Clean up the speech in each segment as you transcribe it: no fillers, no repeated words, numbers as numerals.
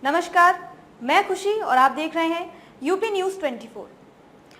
नमस्कार, मैं खुशी और आप देख रहे हैं यूपी न्यूज़ 24।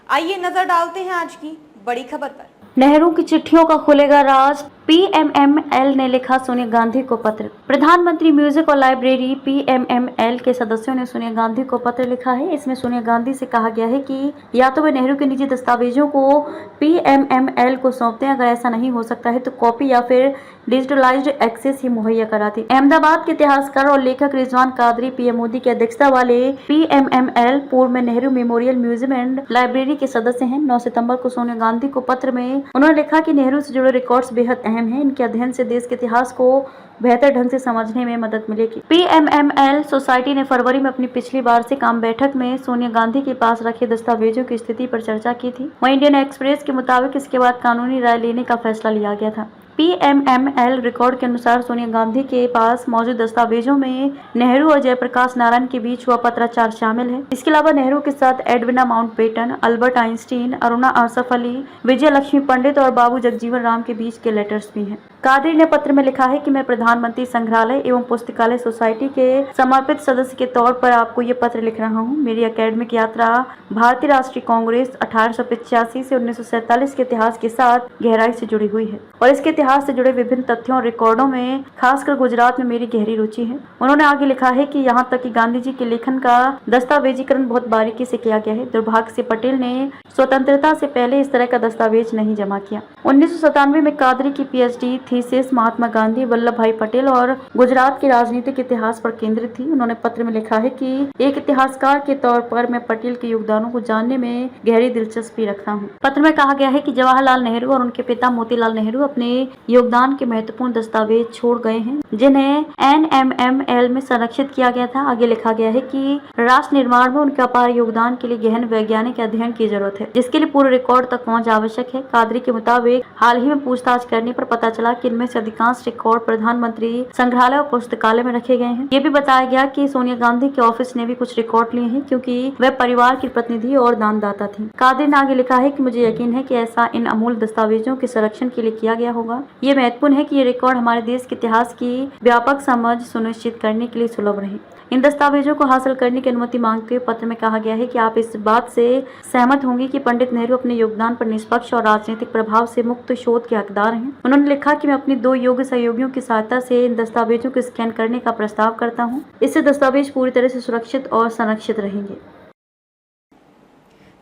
आइए नजर डालते हैं आज की बड़ी खबर पर। नेहरू की चिट्ठियों का खुलेगा राज। पीएमएमएल ने लिखा सोनिया गांधी को पत्र। प्रधानमंत्री म्यूजिक और लाइब्रेरी पीएमएमएल के सदस्यों ने सोनिया गांधी को पत्र लिखा है। इसमें सोनिया गांधी से कहा गया है कि या तो वे नेहरू के निजी दस्तावेजों को पीएमएमएल को सौंपते हैं, अगर ऐसा नहीं हो सकता है तो कॉपी या फिर डिजिटलाइज्ड एक्सेस ही मुहैया कराती। अहमदाबाद के इतिहासकार और लेखक रिजवान कादरी पीएम मोदी की अध्यक्षता वाले पीएमएमएल पूर्व में Nehru memorial museum and library के सदस्य हैं। 9 सितंबर को सोनिया गांधी को पत्र में उन्होंने लिखा कि नेहरू से जुड़े रिकॉर्ड्स बेहद अहम हैं। इनके अध्ययन से देश के इतिहास को बेहतर ढंग से समझने में मदद मिलेगी। पीएमएमएल सोसाइटी ने फरवरी में अपनी पिछली वार्षिक आम बैठक में सोनिया गांधी के पास रखे दस्तावेजों की स्थिति पर चर्चा की थी। वहीं इंडियन एक्सप्रेस के मुताबिक इसके बाद कानूनी राय लेने का फैसला लिया गया था। पीएमएमएल रिकॉर्ड के अनुसार सोनिया गांधी के पास मौजूद दस्तावेजों में नेहरू और जयप्रकाश नारायण के बीच हुआ पत्राचार शामिल है। इसके अलावा नेहरू के साथ Edwina Mountbatten, Albert Einstein, Aruna Asaf Ali, Vijaya Lakshmi Pandit और बाबू जगजीवन राम के बीच के लेटर्स भी हैं। कादरी ने पत्र में लिखा है कि मैं प्रधानमंत्री संग्रहालय एवं पुस्तकालय सोसाइटी के समर्पित सदस्य के तौर पर आपको ये पत्र लिख रहा हूँ। मेरी एकेडमिक यात्रा भारतीय राष्ट्रीय कांग्रेस 1885 से 1947 के इतिहास के साथ गहराई से जुड़ी हुई है और इसके इतिहास से जुड़े विभिन्न तथ्यों और रिकॉर्डों में खासकर गुजरात में मेरी गहरी रुचि है। उन्होंने आगे लिखा है कि यहाँ तक कि गांधी जी के लेखन का दस्तावेजीकरण बहुत बारीकी से किया गया है। दुर्भाग्य से पटेल ने स्वतंत्रता से पहले इस तरह का दस्तावेज नहीं जमा किया। 1997 में कादरी की पीएचडी थीसिस महात्मा गांधी, वल्लभ भाई पटेल और गुजरात के राजनीतिक इतिहास पर केंद्रित थी। उन्होंने पत्र में लिखा है कि एक इतिहासकार के तौर पर मैं पटेल के योगदानों को जानने में गहरी दिलचस्पी रखता हूँ। पत्र में कहा गया है कि जवाहरलाल नेहरू और उनके पिता मोतीलाल नेहरू अपने योगदान के महत्वपूर्ण दस्तावेज छोड़ गए हैं, जिन्हें एनएमएमएल में संरक्षित किया गया था। आगे लिखा गया है कि राष्ट्र निर्माण में उनके अपार योगदान के लिए गहन वैज्ञानिक अध्ययन की जरूरत है, जिसके लिए पूरे रिकॉर्ड तक पहुंच आवश्यक है। कादरी के मुताबिक हाल ही में पूछताछ करने पर पता चला कि इनमें से अधिकांश रिकॉर्ड प्रधानमंत्री संग्रहालय और पुस्तकालय में रखे गए हैं। ये भी बताया गया कि सोनिया गांधी के ऑफिस ने भी कुछ रिकॉर्ड लिए हैं, क्योंकि वह परिवार की प्रतिनिधि और दानदाता थी। कादरी ने आगे लिखा है कि मुझे यकीन है कि ऐसा इन अमूल्य दस्तावेजों के संरक्षण के लिए किया गया होगा। ये महत्वपूर्ण है कि ये रिकॉर्ड हमारे देश के इतिहास की व्यापक समझ सुनिश्चित करने के लिए सुलभ रहे। इन दस्तावेजों को हासिल करने की अनुमति मांगते हुए पत्र में कहा गया है कि आप इस बात से सहमत होंगे कि पंडित नेहरू अपने योगदान पर निष्पक्ष और राजनीतिक प्रभाव से मुक्त शोध के हकदार हैं। उन्होंने लिखा कि मैं अपनी 2 योग्य सहयोगियों की सहायता से इन दस्तावेजों को स्कैन करने का प्रस्ताव करता हूँ। इससे दस्तावेज पूरी तरह से सुरक्षित और संरक्षित रहेंगे।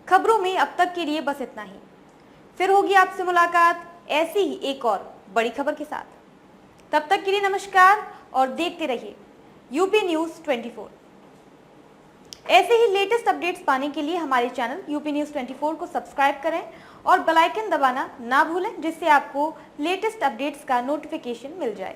खबरों में अब तक के लिए बस इतना ही। फिर होगी आपसे मुलाकात ऐसी ही एक और बड़ी खबर के साथ। तब तक के लिए नमस्कार और देखते रहिए यूपी न्यूज़ 24। ऐसे ही लेटेस्ट अपडेट्स पाने के लिए हमारे चैनल यूपी न्यूज़ 24 को सब्सक्राइब करें और बेल आइकन दबाना ना भूलें, जिससे आपको लेटेस्ट अपडेट्स का नोटिफिकेशन मिल जाए।